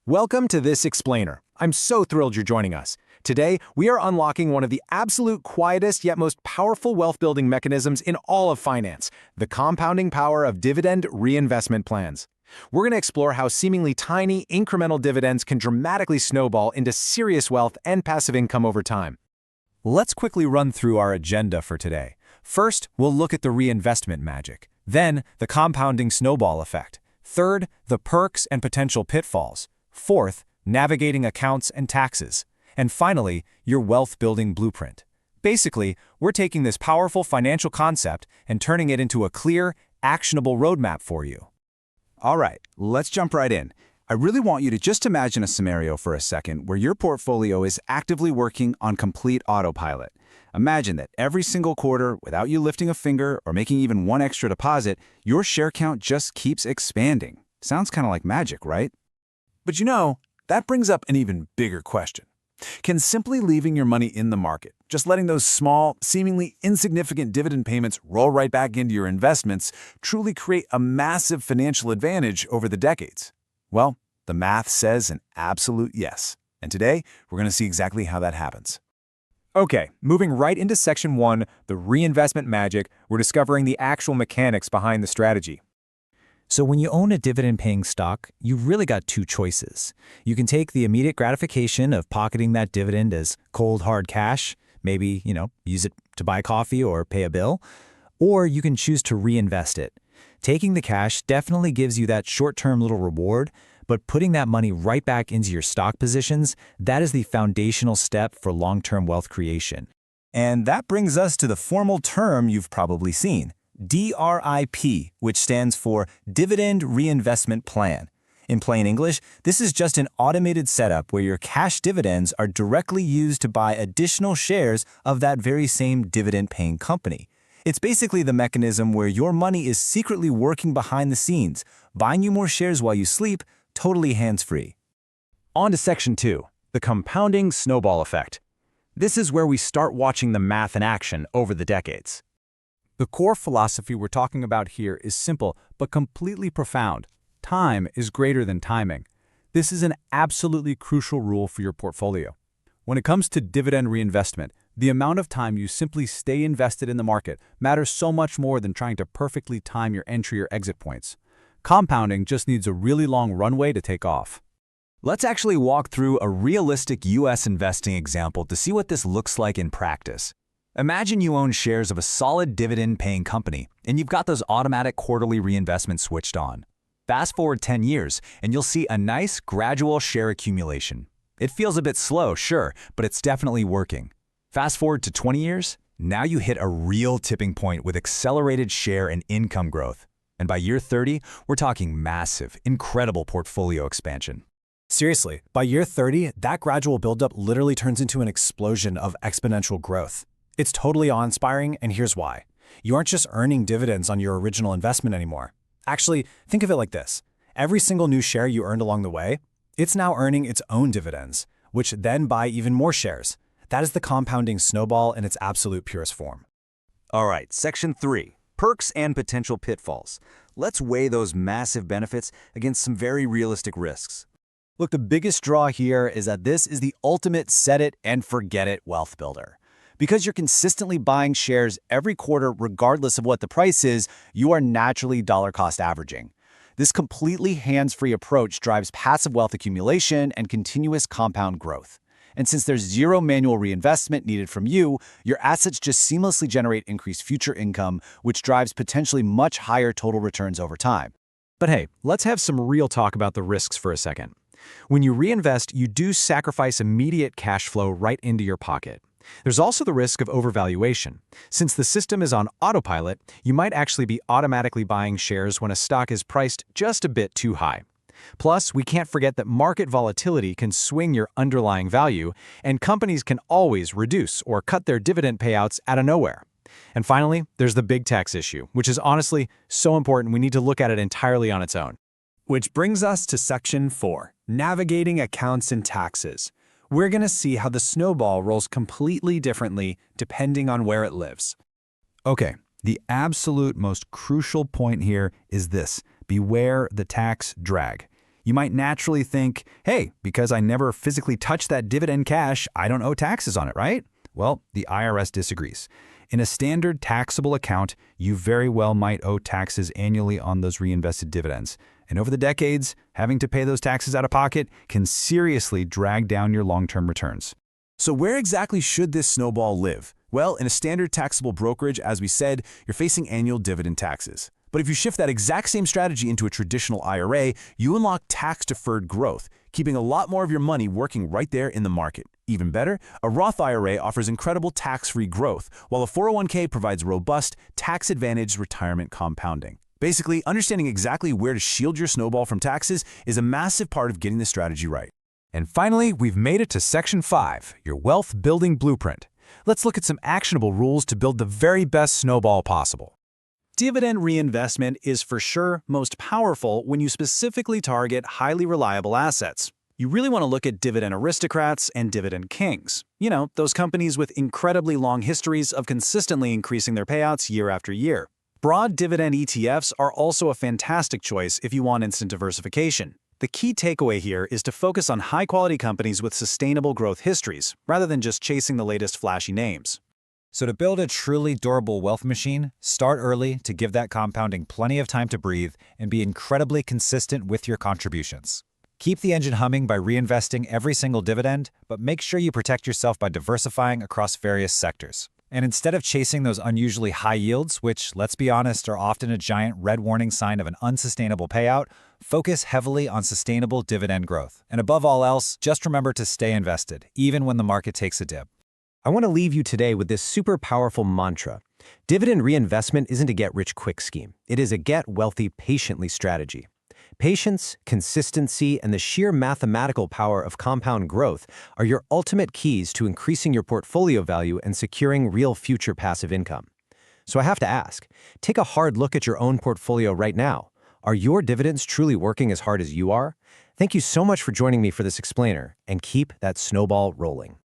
Welcome to This Explainer. I'm so thrilled you're joining us. Today, we are unlocking one of the absolute quietest yet most powerful wealth-building mechanisms in all of finance, the compounding power of dividend reinvestment plans. We're going to explore how seemingly tiny, incremental dividends can dramatically snowball into serious wealth and passive income over time. Let's quickly run through our agenda for today. First, we'll look at the reinvestment magic. Then, the compounding snowball effect. Third, the perks and potential pitfalls. Fourth, navigating accounts and taxes. And finally, your wealth-building blueprint. Basically, we're taking this powerful financial concept and turning it into a clear, actionable roadmap for you. All right, let's jump right in. I really want you to just imagine a scenario for a second where your portfolio is actively working on complete autopilot. Imagine that every single quarter, without you lifting a finger or making even one extra deposit, your share count just keeps expanding. Sounds kind of like magic, right? But that brings up an even bigger question. Can simply leaving your money in the market, just letting those small, seemingly insignificant dividend payments roll right back into your investments, truly create a massive financial advantage over the decades? Well, the math says an absolute yes. And today, we're going to see exactly how that happens. Okay, moving right into Section 1, the reinvestment magic, we're discovering the actual mechanics behind the strategy. So when you own a dividend-paying stock, you've really got two choices. You can take the immediate gratification of pocketing that dividend as cold, hard cash, maybe, use it to buy coffee or pay a bill, or you can choose to reinvest it. Taking the cash definitely gives you that short-term little reward, but putting that money right back into your stock positions, that is the foundational step for long-term wealth creation. And that brings us to the formal term you've probably seen. DRIP, which stands for Dividend Reinvestment Plan. In plain English, this is just an automated setup where your cash dividends are directly used to buy additional shares of that very same dividend-paying company. It's basically the mechanism where your money is secretly working behind the scenes, buying you more shares while you sleep, totally hands-free. On to Section 2, the compounding snowball effect. This is where we start watching the math in action over the decades. The core philosophy we're talking about here is simple but completely profound. Time is greater than timing. This is an absolutely crucial rule for your portfolio. When it comes to dividend reinvestment, the amount of time you simply stay invested in the market matters so much more than trying to perfectly time your entry or exit points. Compounding just needs a really long runway to take off. Let's actually walk through a realistic U.S. investing example to see what this looks like in practice. Imagine you own shares of a solid dividend-paying company, and you've got those automatic quarterly reinvestments switched on. Fast forward 10 years, and you'll see a nice, gradual share accumulation. It feels a bit slow, sure, but it's definitely working. Fast forward to 20 years, now you hit a real tipping point with accelerated share and income growth. And by year 30, we're talking massive, incredible portfolio expansion. Seriously, by year 30, that gradual buildup literally turns into an explosion of exponential growth. It's totally awe-inspiring, and here's why. You aren't just earning dividends on your original investment anymore. Actually, think of it like this. Every single new share you earned along the way, it's now earning its own dividends, which then buy even more shares. That is the compounding snowball in its absolute purest form. All right, Section 3, perks and potential pitfalls. Let's weigh those massive benefits against some very realistic risks. Look, the biggest draw here is that this is the ultimate set-it-and-forget-it wealth builder. Because you're consistently buying shares every quarter regardless of what the price is, you are naturally dollar-cost averaging. This completely hands-free approach drives passive wealth accumulation and continuous compound growth. And since there's zero manual reinvestment needed from you, your assets just seamlessly generate increased future income, which drives potentially much higher total returns over time. But hey, let's have some real talk about the risks for a second. When you reinvest, you do sacrifice immediate cash flow right into your pocket. There's also the risk of overvaluation. Since the system is on autopilot, you might actually be automatically buying shares when a stock is priced just a bit too high. Plus, we can't forget that market volatility can swing your underlying value, and companies can always reduce or cut their dividend payouts out of nowhere. And finally, there's the big tax issue, which is honestly so important we need to look at it entirely on its own. Which brings us to Section 4, navigating accounts and taxes. We're going to see how the snowball rolls completely differently depending on where it lives. Okay, the absolute most crucial point here is this: beware the tax drag. You might naturally think, hey, because I never physically touched that dividend cash, I don't owe taxes on it, right? Well, the IRS disagrees. In a standard taxable account, you very well might owe taxes annually on those reinvested dividends. And over the decades, having to pay those taxes out of pocket can seriously drag down your long-term returns. So where exactly should this snowball live? Well, in a standard taxable brokerage, as we said, you're facing annual dividend taxes. But if you shift that exact same strategy into a traditional IRA, you unlock tax-deferred growth, keeping a lot more of your money working right there in the market. Even better, a Roth IRA offers incredible tax-free growth, while a 401k provides robust, tax-advantaged retirement compounding. Basically, understanding exactly where to shield your snowball from taxes is a massive part of getting the strategy right. And finally, we've made it to Section 5, your wealth building blueprint. Let's look at some actionable rules to build the very best snowball possible. Dividend reinvestment is for sure most powerful when you specifically target highly reliable assets. You really want to look at dividend aristocrats and dividend kings. You know, those companies with incredibly long histories of consistently increasing their payouts year after year. Broad dividend ETFs are also a fantastic choice if you want instant diversification. The key takeaway here is to focus on high-quality companies with sustainable growth histories, rather than just chasing the latest flashy names. So to build a truly durable wealth machine, start early to give that compounding plenty of time to breathe and be incredibly consistent with your contributions. Keep the engine humming by reinvesting every single dividend, but make sure you protect yourself by diversifying across various sectors. And instead of chasing those unusually high yields, which, let's be honest, are often a giant red warning sign of an unsustainable payout, focus heavily on sustainable dividend growth. And above all else, just remember to stay invested, even when the market takes a dip. I want to leave you today with this super powerful mantra. Dividend reinvestment isn't a get-rich-quick scheme. It is a get-wealthy-patiently strategy. Patience, consistency, and the sheer mathematical power of compound growth are your ultimate keys to increasing your portfolio value and securing real future passive income. So I have to ask, take a hard look at your own portfolio right now. Are your dividends truly working as hard as you are? Thank you so much for joining me for this explainer, and keep that snowball rolling.